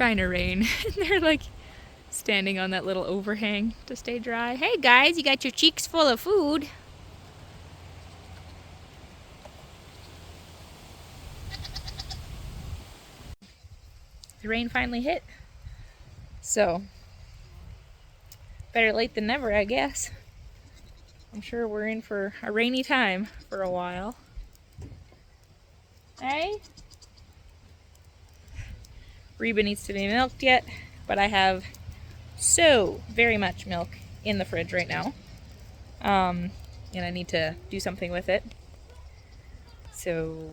trying to rain. And they're like standing on that little overhang to stay dry. Hey guys, you got your cheeks full of food. The rain finally hit. So, better late than never, I guess. I'm sure we're in for a rainy time for a while. Hey? Reba needs to be milked yet, but I have so very much milk in the fridge right now. And I need to do something with it. So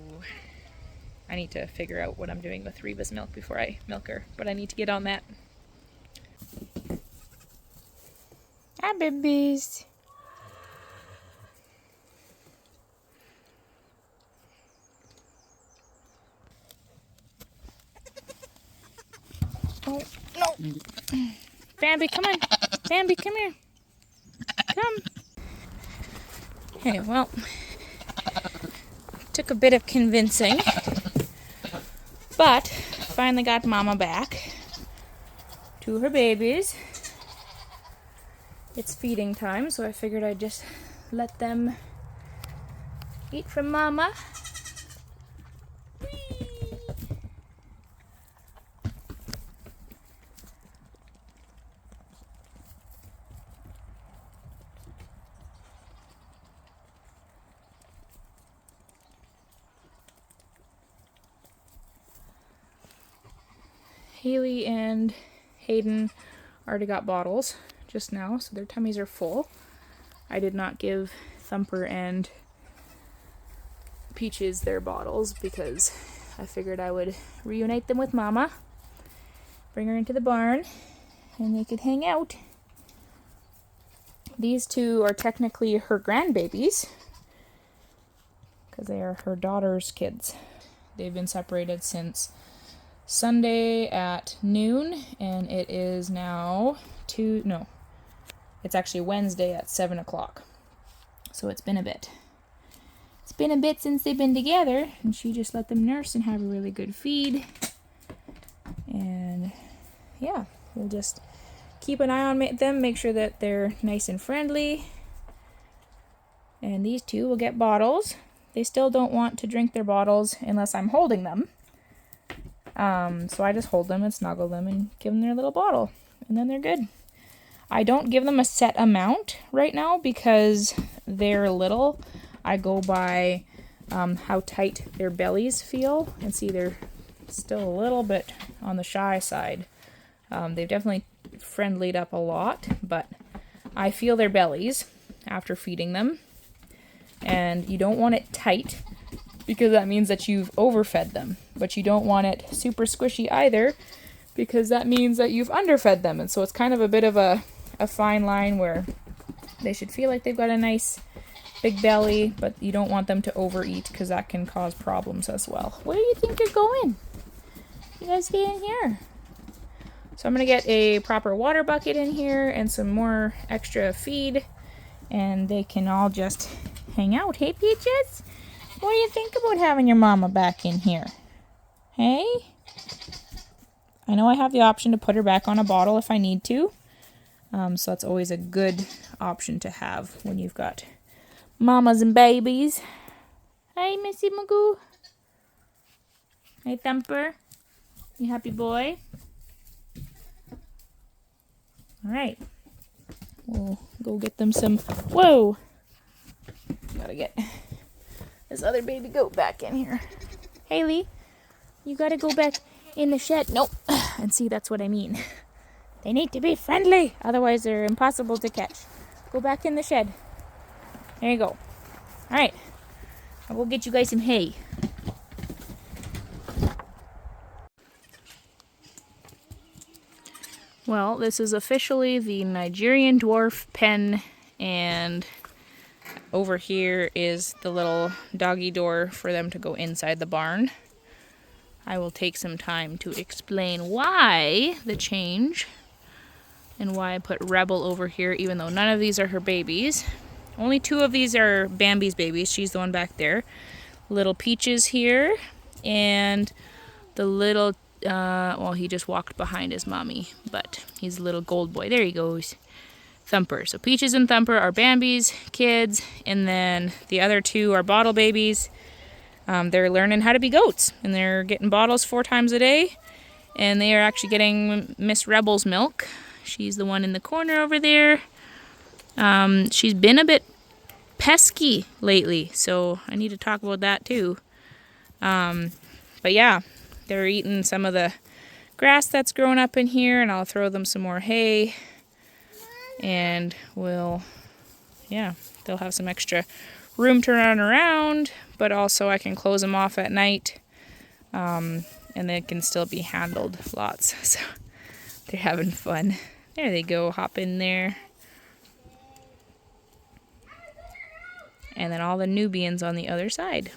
I need to figure out what I'm doing with Reba's milk before I milk her, but I need to get on that. Hi, babies. Oh, no. Bambi, come on. Bambi, come here. Come. Okay, well, took a bit of convincing, but finally got Mama back to her babies. It's feeding time, so I figured I'd just let them eat from Mama. Haley and Hayden already got bottles just now, so their tummies are full. I did not give Thumper and Peaches their bottles because I figured I would reunite them with Mama, bring her into the barn, and they could hang out. These two are technically her grandbabies because they are her daughter's kids. They've been separated since Sunday at noon, and it is now it's actually Wednesday at 7 o'clock. So it's been a bit. It's been a bit since they've been together, and she just let them nurse and have a really good feed. And yeah, we'll just keep an eye on them, make sure that they're nice and friendly. And these two will get bottles. They still don't want to drink their bottles unless I'm holding them. So I just hold them and snuggle them and give them their little bottle, and then they're good. I don't give them a set amount right now because they're little. I go by how tight their bellies feel, and see they're still a little bit on the shy side. They've definitely friendlied up a lot, but I feel their bellies after feeding them, and you don't want it tight because that means that you've overfed them. But you don't want it super squishy either because that means that you've underfed them. And so it's kind of a bit of a fine line where they should feel like they've got a nice big belly, but you don't want them to overeat because that can cause problems as well. Where do you think you're going? You guys get in here. So I'm going to get a proper water bucket in here and some more extra feed, and they can all just hang out. Hey, Peaches? What do you think about having your mama back in here? Hey? I know I have the option to put her back on a bottle if I need to. So that's always a good option to have when you've got mamas and babies. Hey, Missy Magoo. Hey, Thumper. You happy boy? Alright. We'll go get them some... Whoa! Gotta get this other baby goat back in here. Haley, you gotta go back in the shed. Nope. And see, that's what I mean. They need to be friendly, otherwise they're impossible to catch. Go back in the shed. There you go. Alright. I'll go get you guys some hay. Well, this is officially the Nigerian dwarf pen, and over here is the little doggy door for them to go inside the barn. I will take some time to explain why the change and why I put Rebel over here, even though none of these are her babies. Only two of these are Bambi's babies. She's the one back there. Little Peaches here, and the little well, he just walked behind his mommy, but he's a little gold boy. There he goes. Thumper. So Peaches and Thumper are Bambi's kids, and then the other two are bottle babies. They're learning how to be goats, and they're getting bottles 4 times a day, and they are actually getting Miss Rebel's milk. She's the one in the corner over there. She's been a bit pesky lately, so I need to talk about that too. But yeah, they're eating some of the grass that's growing up in here, and I'll throw them some more hay, and they'll have some extra room to run around, but also I can close them off at night, and they can still be handled lots. So they're having fun. There they go, hop in there. And then all the Nubians on the other side.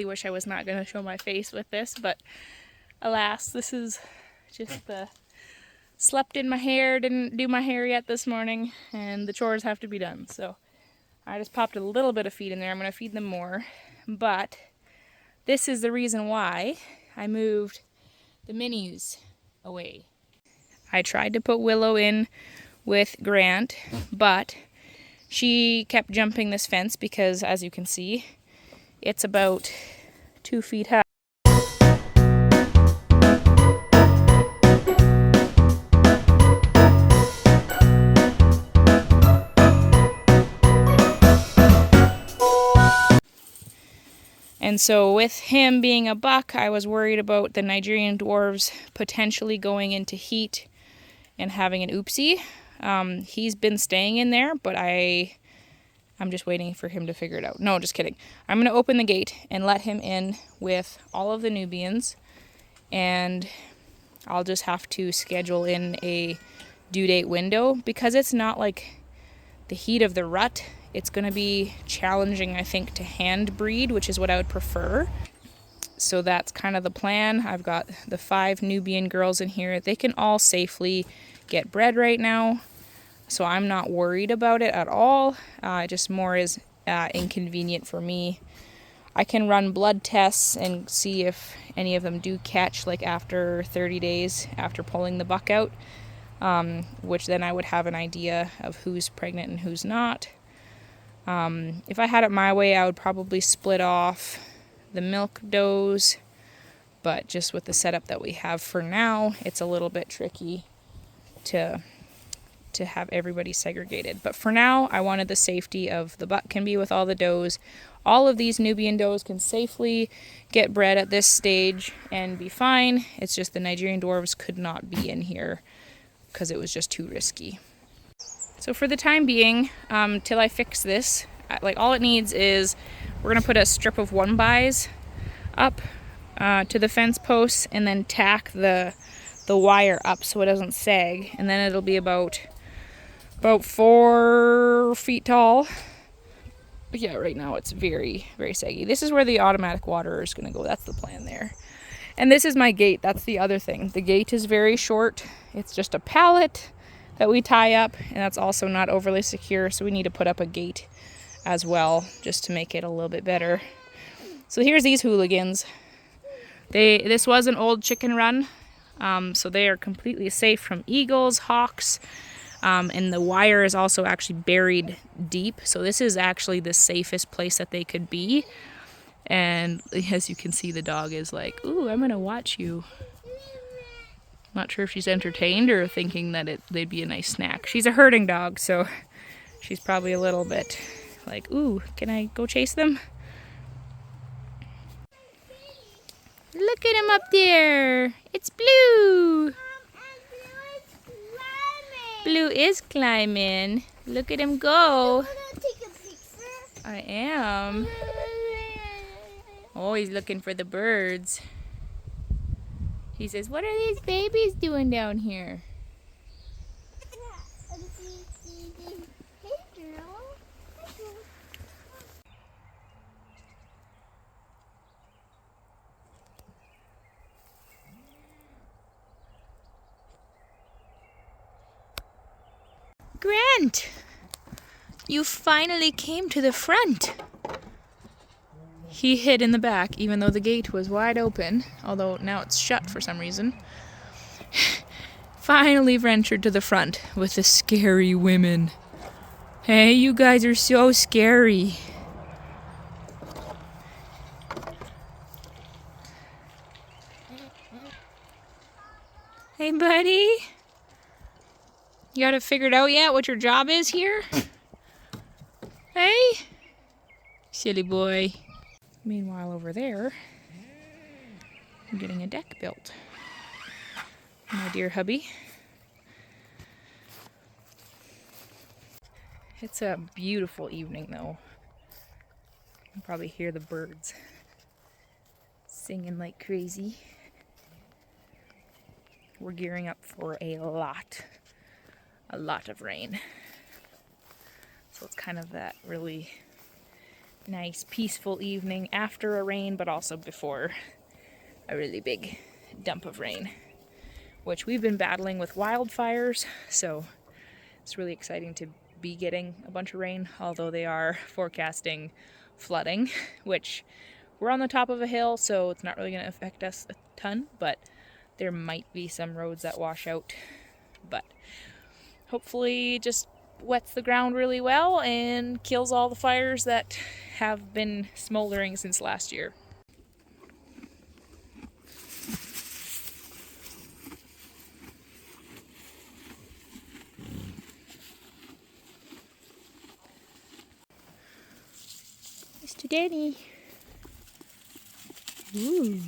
Wish I was not going to show my face with this, but alas, this is just the slept in my hair, didn't do my hair yet this morning, and the chores have to be done. So I just popped a little bit of feed in there. I'm going to feed them more, but this is the reason why I moved the minis away. I tried to put Willow in with Grant, but she kept jumping this fence because, as you can see, it's about 2 feet high. And so with him being a buck, I was worried about the Nigerian dwarves potentially going into heat and having an oopsie. He's been staying in there, but I'm just waiting for him to figure it out. No, just kidding. I'm going to open the gate and let him in with all of the Nubians, and I'll just have to schedule in a due date window because it's not like the heat of the rut. It's going to be challenging, I think, to hand breed, which is what I would prefer. So that's kind of the plan. I've got the 5 Nubian girls in here. They can all safely get bred right now, so I'm not worried about it at all. Just more is inconvenient for me. I can run blood tests and see if any of them do catch, like after 30 days after pulling the buck out, which then I would have an idea of who's pregnant and who's not. If I had it my way, I would probably split off the milk does, but just with the setup that we have for now, it's a little bit tricky to have everybody segregated. But for now, I wanted the safety of the buck can be with all the does. All of these Nubian does can safely get bred at this stage and be fine. It's just the Nigerian dwarves could not be in here because it was just too risky. So for the time being, till I fix this, like all it needs is we're gonna put a strip of 1x up to the fence posts and then tack the wire up so it doesn't sag, and then it'll be about 4 feet tall. But yeah, right now it's very, very saggy. This is where the automatic waterer is gonna go. That's the plan there. And this is my gate. That's the other thing. The gate is very short. It's just a pallet that we tie up, and that's also not overly secure, so we need to put up a gate as well just to make it a little bit better. So here's these hooligans. This was an old chicken run, so they are completely safe from eagles, hawks, and the wire is also actually buried deep, so this is actually the safest place that they could be. And as you can see, the dog is like, ooh, I'm gonna watch you. Not sure if she's entertained or thinking that they'd be a nice snack. She's a herding dog, so she's probably a little bit like, ooh, can I go chase them? Look at him up there. It's Blue. Blue is climbing. Look at him go. I am. Oh, he's looking for the birds. He says, what are these babies doing down here? Grant, you finally came to the front. He hid in the back, even though the gate was wide open, although now it's shut for some reason. Finally ventured to the front with the scary women. Hey, you guys are so scary. Hey, buddy. You got it figured out yet what your job is here? Hey? Silly boy. Meanwhile, over there, I'm getting a deck built. My dear hubby. It's a beautiful evening, though. You can probably hear the birds singing like crazy. We're gearing up for a lot of rain. So it's kind of that really nice, peaceful evening after a rain, but also before a really big dump of rain, which we've been battling with wildfires, so it's really exciting to be getting a bunch of rain, although they are forecasting flooding, which we're on the top of a hill, so it's not really going to affect us a ton, but there might be some roads that wash out, but hopefully just wets the ground really well and kills all the fires that have been smoldering since last year. Mr. Danny. Ooh.